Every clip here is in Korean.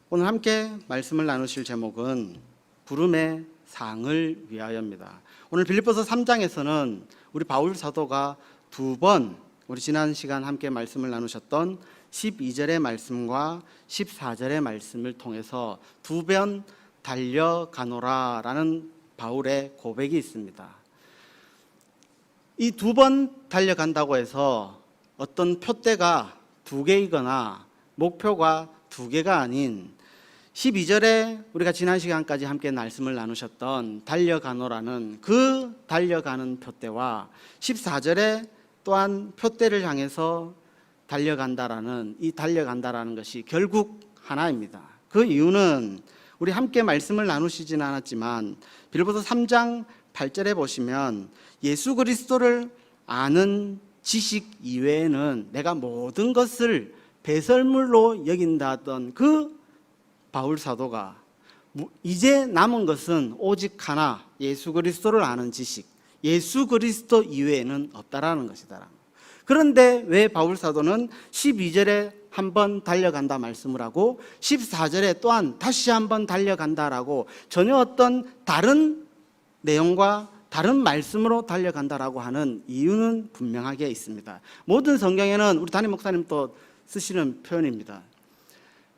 오늘 함께 말씀을 나누실 제목은 부름의 상을 위하여입니다. 오늘 빌립보서 3장에서는 우리 바울 사도가 두 번 우리 지난 시간 함께 말씀을 나누셨던 12절의 말씀과 14절의 말씀을 통해서 두 번 달려가노라라는 바울의 고백이 있습니다. 이 두 번 달려간다고 해서 어떤 표대가 두 개이거나 목표가 두 개가 아닌 12절에 우리가 지난 시간까지 함께 말씀을 나누셨던 달려가노라는 그 달려가는 표대와 14절에 또한 표대를 향해서 달려간다라는 이 달려간다라는 것이 결국 하나입니다. 그 이유는 우리 함께 말씀을 나누시지는 않았지만 빌립보서 3장 8절에 보시면 예수 그리스도를 아는 지식 이외에는 내가 모든 것을 배설물로 여긴다던 그 바울 사도가 이제 남은 것은 오직 하나, 예수 그리스도를 아는 지식, 예수 그리스도 이외에는 없다라는 것이다. 그런데 왜 바울 사도는 12절에 한번 달려간다 말씀을 하고 14절에 또한 다시 한번 달려간다라고 전혀 어떤 다른 내용과 다른 말씀으로 달려간다라고 하는 이유는 분명하게 있습니다. 모든 성경에는 우리 담임 목사님 또 쓰시는 표현입니다.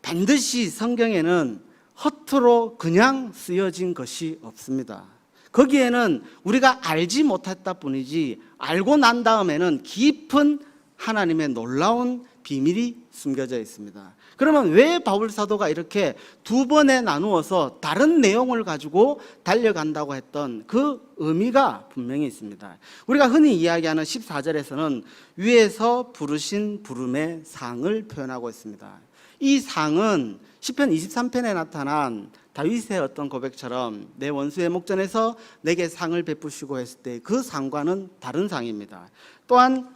반드시 성경에는 허투루 그냥 쓰여진 것이 없습니다. 거기에는 우리가 알지 못했다 뿐이지 알고 난 다음에는 깊은 하나님의 놀라운 비밀이 숨겨져 있습니다. 그러면 왜 바울 사도가 이렇게 두 번에 나누어서 다른 내용을 가지고 달려간다고 했던 그 의미가 분명히 있습니다. 우리가 흔히 이야기하는 14절에서는 위에서 부르신 부름의 상을 표현하고 있습니다. 이 상은 시편 23편에 나타난 다윗의 어떤 고백처럼 내 원수의 목전에서 내게 상을 베푸시고 했을 때 그 상과는 다른 상입니다. 또한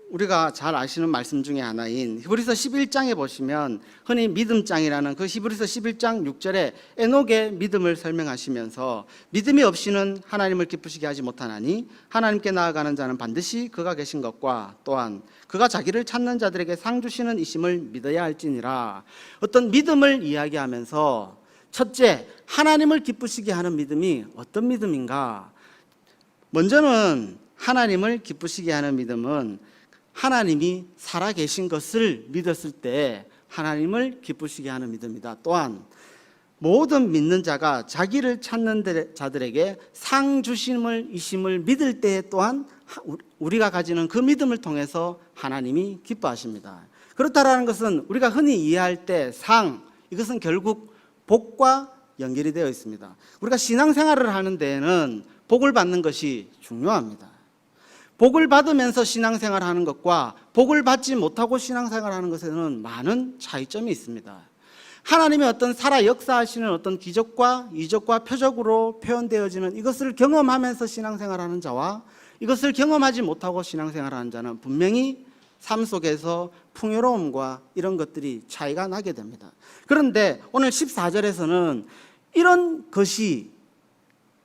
우리가 잘 아시는 말씀 중에 하나인 히브리서 11장에 보시면 흔히 믿음장이라는 그 히브리서 11장 6절에 에녹의 믿음을 설명하시면서 믿음이 없이는 하나님을 기쁘시게 하지 못하나니 하나님께 나아가는 자는 반드시 그가 계신 것과 또한 그가 자기를 찾는 자들에게 상 주시는 이심을 믿어야 할지니라. 어떤 믿음을 이야기하면서 첫째, 하나님을 기쁘시게 하는 믿음이 어떤 믿음인가? 먼저는 하나님을 기쁘시게 하는 믿음은 하나님이 살아계신 것을 믿었을 때 하나님을 기쁘시게 하는 믿음이다. 또한 모든 믿는 자가 자기를 찾는 자들에게 상 주심을 이심을 믿을 때에 또한 우리가 가지는 그 믿음을 통해서 하나님이 기뻐하십니다. 그렇다라는 것은 우리가 흔히 이해할 때 상, 이것은 결국 복과 연결이 되어 있습니다. 우리가 신앙생활을 하는 데에는 복을 받는 것이 중요합니다. 복을 받으면서 신앙생활을 하는 것과 복을 받지 못하고 신앙생활을 하는 것에는 많은 차이점이 있습니다. 하나님의 어떤 살아 역사하시는 어떤 기적과 이적과 표적으로 표현되어지는 이것을 경험하면서 신앙생활하는 자와 이것을 경험하지 못하고 신앙생활하는 자는 분명히 삶 속에서 풍요로움과 이런 것들이 차이가 나게 됩니다. 그런데 오늘 14절에서는 이런 것이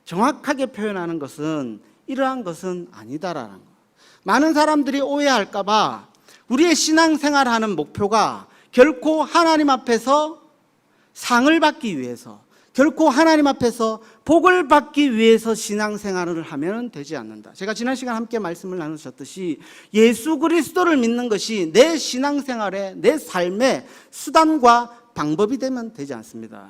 정확하게 표현하는 것은 이러한 것은 아니다라는 거. 많은 사람들이 오해할까 봐 우리의 신앙생활하는 목표가 결코 하나님 앞에서 상을 받기 위해서, 결코 하나님 앞에서 복을 받기 위해서 신앙생활을 하면 되지 않는다. 제가 지난 시간 함께 말씀을 나누셨듯이 예수 그리스도를 믿는 것이 내 신앙생활의, 내 삶의 수단과 방법이 되면 되지 않습니다.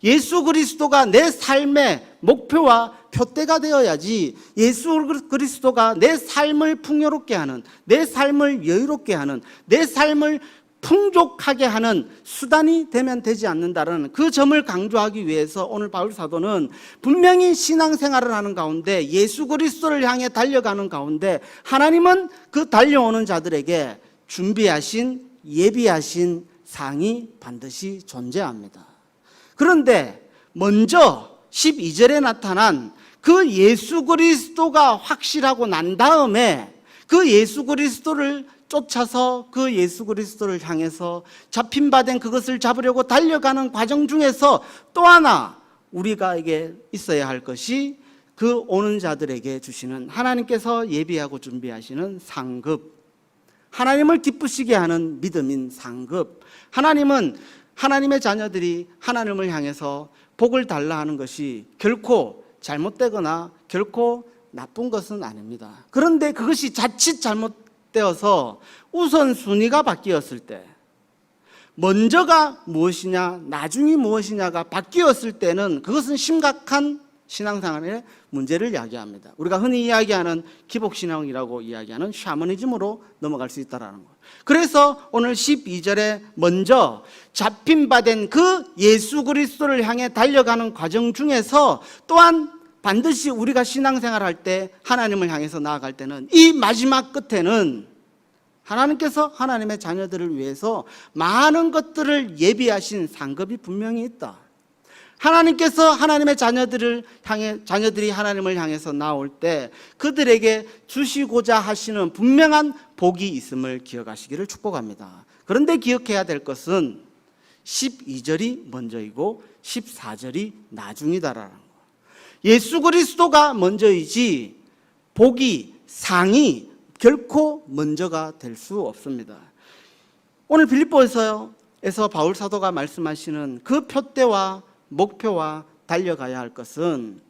예수 그리스도가 내 삶의 목표와 표대가 되어야지 예수 그리스도가 내 삶을 풍요롭게 하는, 내 삶을 여유롭게 하는, 내 삶을 풍족하게 하는 수단이 되면 되지 않는다는 그 점을 강조하기 위해서 오늘 바울 사도는 분명히 신앙생활을 하는 가운데 예수 그리스도를 향해 달려가는 가운데 하나님은 그 달려오는 자들에게 준비하신, 예비하신 상이 반드시 존재합니다. 그런데 먼저 12절에 나타난 그 예수 그리스도가 확실하고 난 다음에 그 예수 그리스도를 쫓아서 그 예수 그리스도를 향해서 잡힌 바 된 그것을 잡으려고 달려가는 과정 중에서 또 하나 우리가 이게 있어야 할 것이 그 오는 자들에게 주시는 하나님께서 예비하고 준비하시는 상급, 하나님을 기쁘시게 하는 믿음인 상급. 하나님은 하나님의 자녀들이 하나님을 향해서 복을 달라 하는 것이 결코 잘못되거나 결코 나쁜 것은 아닙니다. 그런데 그것이 자칫 잘못되어서 우선순위가 바뀌었을 때, 먼저가 무엇이냐 나중이 무엇이냐가 바뀌었을 때는 그것은 심각한 신앙생활의 문제를 이야기합니다. 우리가 흔히 이야기하는 기복신앙이라고 이야기하는 샤머니즘으로 넘어갈 수 있다는 것. 그래서 오늘 12절에 먼저 잡힌 바 된 그 예수 그리스도를 향해 달려가는 과정 중에서 또한 반드시 우리가 신앙생활할 때 하나님을 향해서 나아갈 때는 이 마지막 끝에는 하나님께서 하나님의 자녀들을 위해서 많은 것들을 예비하신 상급이 분명히 있다. 하나님께서 하나님의 자녀들이 하나님을 향해서 나올 때 그들에게 주시고자 하시는 분명한 복이 있음을 기억하시기를 축복합니다. 그런데 기억해야 될 것은 12절이 먼저이고 14절이 나중이다라는 거. 예수 그리스도가 먼저이지 복이 상이 결코 먼저가 될 수 없습니다. 오늘 빌립보에서 바울 사도가 말씀하시는 그 표대와 목표와 달려가야 할 것은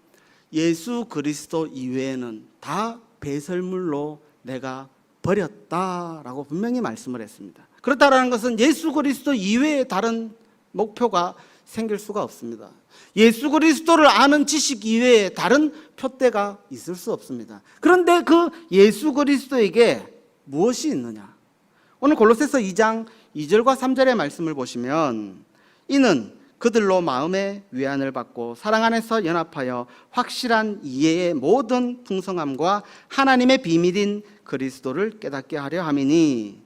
예수 그리스도 이외에는 다 배설물로 내가 버렸다라고 분명히 말씀을 했습니다. 그렇다라는 것은 예수 그리스도 이외에 다른 목표가 생길 수가 없습니다. 예수 그리스도를 아는 지식 이외에 다른 표대가 있을 수 없습니다. 그런데 그 예수 그리스도에게 무엇이 있느냐? 오늘 골로새서 2장 2절과 3절의 말씀을 보시면 이는 그들로 마음의 위안을 받고 사랑 안에서 연합하여 확실한 이해의 모든 풍성함과 하나님의 비밀인 그리스도를 깨닫게 하려 함이니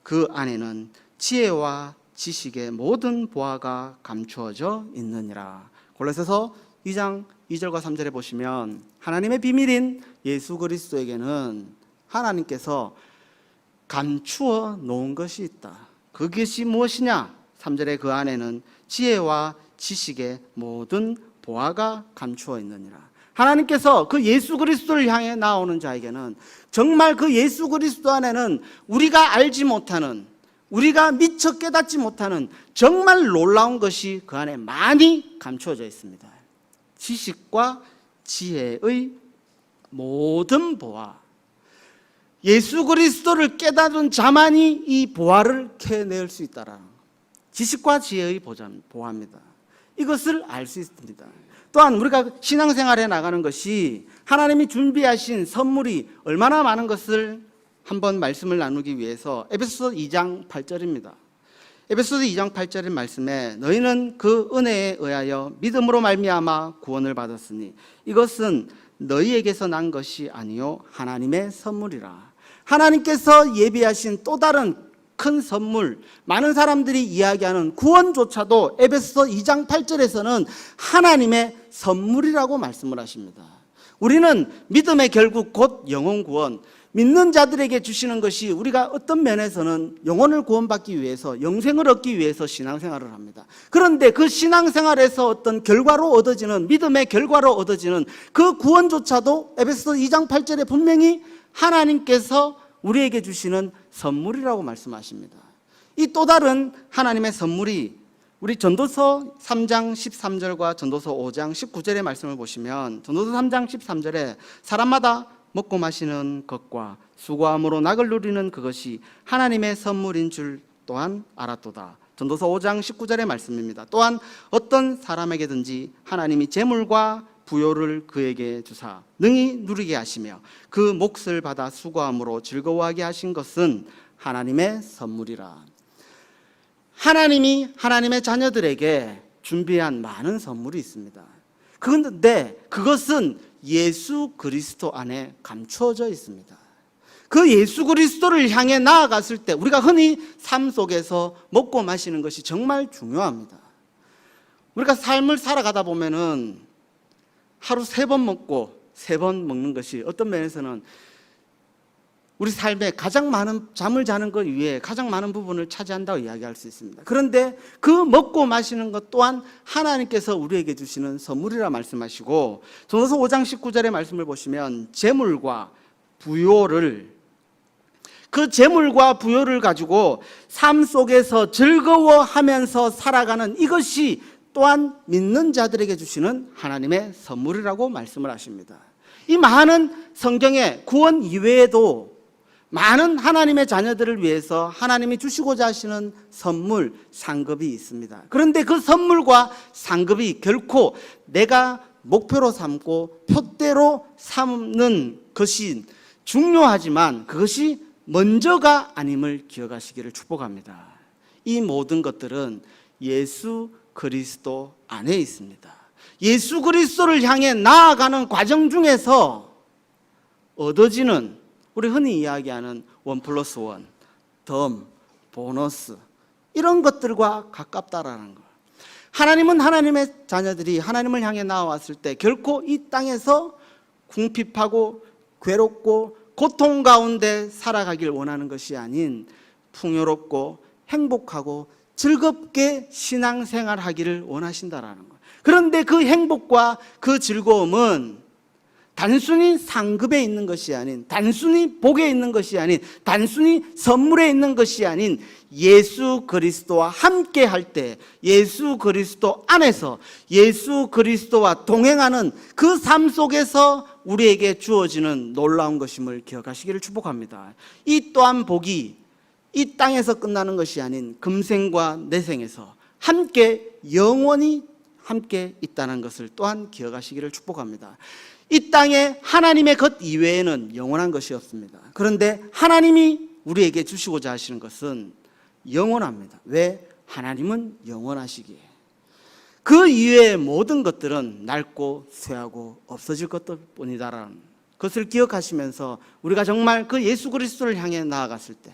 그 안에는 지혜와 지식의 모든 보화가 감추어져 있느니라. 골로새서 2장 2절과 3절에 보시면 하나님의 비밀인 예수 그리스도에게는 하나님께서 감추어 놓은 것이 있다. 그것이 무엇이냐? 3절에 그 안에는 지혜와 지식의 모든 보화가 감추어 있느니라. 하나님께서 그 예수 그리스도를 향해 나오는 자에게는 정말 그 예수 그리스도 안에는 우리가 알지 못하는, 우리가 미처 깨닫지 못하는 정말 놀라운 것이 그 안에 많이 감추어져 있습니다. 지식과 지혜의 모든 보화. 예수 그리스도를 깨달은 자만이 이 보화를 캐낼 수 있다라. 지식과 지혜의 보화입니다. 이것을 알 수 있습니다. 또한 우리가 신앙생활에 나가는 것이 하나님이 준비하신 선물이 얼마나 많은 것을 한번 말씀을 나누기 위해서 에베소서 2장 8절입니다. 에베소서 2장 8절의 말씀에 너희는 그 은혜에 의하여 믿음으로 말미암아 구원을 받았으니 이것은 너희에게서 난 것이 아니요 하나님의 선물이라. 하나님께서 예비하신 또 다른 큰 선물, 많은 사람들이 이야기하는 구원조차도 에베소서 2장 8절에서는 하나님의 선물이라고 말씀을 하십니다. 우리는 믿음의 결국 곧 영혼 구원, 믿는 자들에게 주시는 것이 우리가 어떤 면에서는 영혼을 구원받기 위해서, 영생을 얻기 위해서 신앙생활을 합니다. 그런데 그 신앙생활에서 어떤 결과로 얻어지는, 믿음의 결과로 얻어지는 그 구원조차도 에베소서 2장 8절에 분명히 하나님께서 우리에게 주시는 선물이라고 말씀하십니다. 이 또 다른 하나님의 선물이 우리 전도서 3장 13절과 전도서 5장 19절의 말씀을 보시면 전도서 3장 13절에 사람마다 먹고 마시는 것과 수고함으로 낙을 누리는 그것이 하나님의 선물인 줄 또한 알았도다. 전도서 5장 19절의 말씀입니다. 또한 어떤 사람에게든지 하나님이 재물과 부요를 그에게 주사 능히 누리게 하시며 그 몫을 받아 수고함으로 즐거워하게 하신 것은 하나님의 선물이라. 하나님이 하나님의 자녀들에게 준비한 많은 선물이 있습니다. 그런데 그것은 예수 그리스도 안에 감추어져 있습니다. 그 예수 그리스도를 향해 나아갔을 때 우리가 흔히 삶 속에서 먹고 마시는 것이 정말 중요합니다. 우리가 삶을 살아가다 보면은 하루 3번 먹고 3번 먹는 것이 어떤 면에서는 우리 삶에 가장 많은 잠을 자는 것 위에 가장 많은 부분을 차지한다고 이야기할 수 있습니다. 그런데 그 먹고 마시는 것 또한 하나님께서 우리에게 주시는 선물이라 말씀하시고 전도서 5장 19절의 말씀을 보시면 재물과 부요를 그 재물과 부여를 가지고 삶 속에서 즐거워하면서 살아가는 이것이 또한 믿는 자들에게 주시는 하나님의 선물이라고 말씀을 하십니다. 이 많은 성경의 구원 이외에도 많은 하나님의 자녀들을 위해서 하나님이 주시고자 하시는 선물, 상급이 있습니다. 그런데 그 선물과 상급이 결코 내가 목표로 삼고 표대로 삼는 것이 중요하지만 그것이 먼저가 아님을 기억하시기를 축복합니다. 이 모든 것들은 예수 그리스도 안에 있습니다. 예수 그리스도를 향해 나아가는 과정 중에서 얻어지는, 우리 흔히 이야기하는 1+1, 덤, 보너스, 이런 것들과 가깝다라는 것. 하나님은 하나님의 자녀들이 하나님을 향해 나아왔을 때 결코 이 땅에서 궁핍하고 괴롭고 고통 가운데 살아가길 원하는 것이 아닌 풍요롭고 행복하고 즐겁게 신앙생활하기를 원하신다라는 거예요. 그런데 그 행복과 그 즐거움은 단순히 상급에 있는 것이 아닌, 단순히 복에 있는 것이 아닌, 단순히 선물에 있는 것이 아닌 예수 그리스도와 함께 할 때, 예수 그리스도 안에서 예수 그리스도와 동행하는 그 삶 속에서 우리에게 주어지는 놀라운 것임을 기억하시기를 축복합니다. 이 또한 복이 이 땅에서 끝나는 것이 아닌 금생과 내생에서 함께 영원히 함께 있다는 것을 또한 기억하시기를 축복합니다. 이 땅에 하나님의 것 이외에는 영원한 것이 없습니다. 그런데 하나님이 우리에게 주시고자 하시는 것은 영원합니다. 왜? 하나님은 영원하시기에. 그 이외의 모든 것들은 낡고 쇠하고 없어질 것뿐이다라는 것을 기억하시면서 우리가 정말 그 예수 그리스도를 향해 나아갔을 때,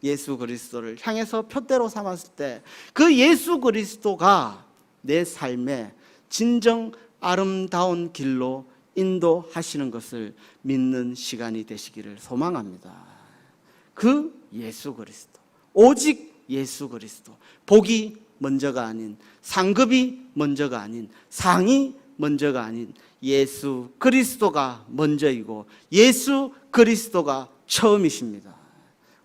예수 그리스도를 향해서 표대로 삼았을 때 그 예수 그리스도가 내 삶의 진정 아름다운 길로 인도하시는 것을 믿는 시간이 되시기를 소망합니다. 그 예수 그리스도, 오직 예수 그리스도, 복이 먼저가 아닌, 상급이 먼저가 아닌, 상이 먼저가 아닌 예수 그리스도가 먼저이고 예수 그리스도가 처음이십니다.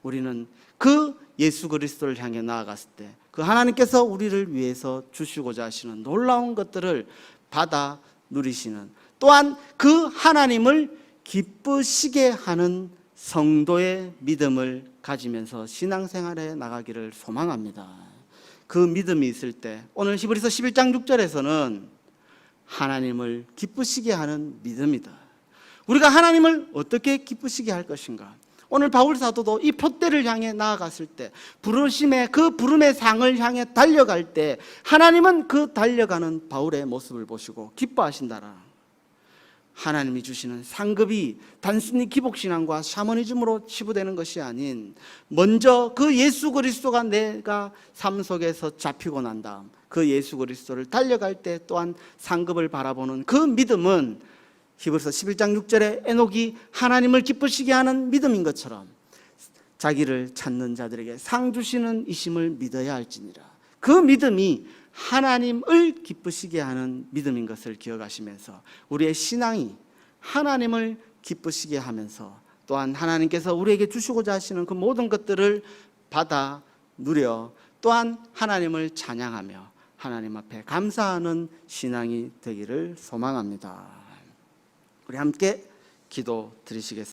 우리는 그 예수 그리스도를 향해 나아갔을 때 그 하나님께서 우리를 위해서 주시고자 하시는 놀라운 것들을 받아 누리시는, 또한 그 하나님을 기쁘시게 하는 성도의 믿음을 가지면서 신앙생활에 나가기를 소망합니다. 그 믿음이 있을 때 오늘 히브리서 11장 6절에서는 하나님을 기쁘시게 하는 믿음이다. 우리가 하나님을 어떻게 기쁘시게 할 것인가? 오늘 바울 사도도 이 표대를 향해 나아갔을 때, 부르심의 그 부름의 상을 향해 달려갈 때 하나님은 그 달려가는 바울의 모습을 보시고 기뻐하신다라. 하나님이 주시는 상급이 단순히 기복신앙과 샤머니즘으로 치부되는 것이 아닌, 먼저 그 예수 그리스도가 내가 삶 속에서 잡히고 난 다음 그 예수 그리스도를 달려갈 때 또한 상급을 바라보는 그 믿음은 히브리서 11장 6절에 에녹이 하나님을 기쁘시게 하는 믿음인 것처럼 자기를 찾는 자들에게 상 주시는 이심을 믿어야 할지니라. 그 믿음이 하나님을 기쁘시게 하는 믿음인 것을 기억하시면서 우리의 신앙이 하나님을 기쁘시게 하면서 또한 하나님께서 우리에게 주시고자 하시는 그 모든 것들을 받아 누려 또한 하나님을 찬양하며 하나님 앞에 감사하는 신앙이 되기를 소망합니다. 우리 함께 기도 드리시겠습니다.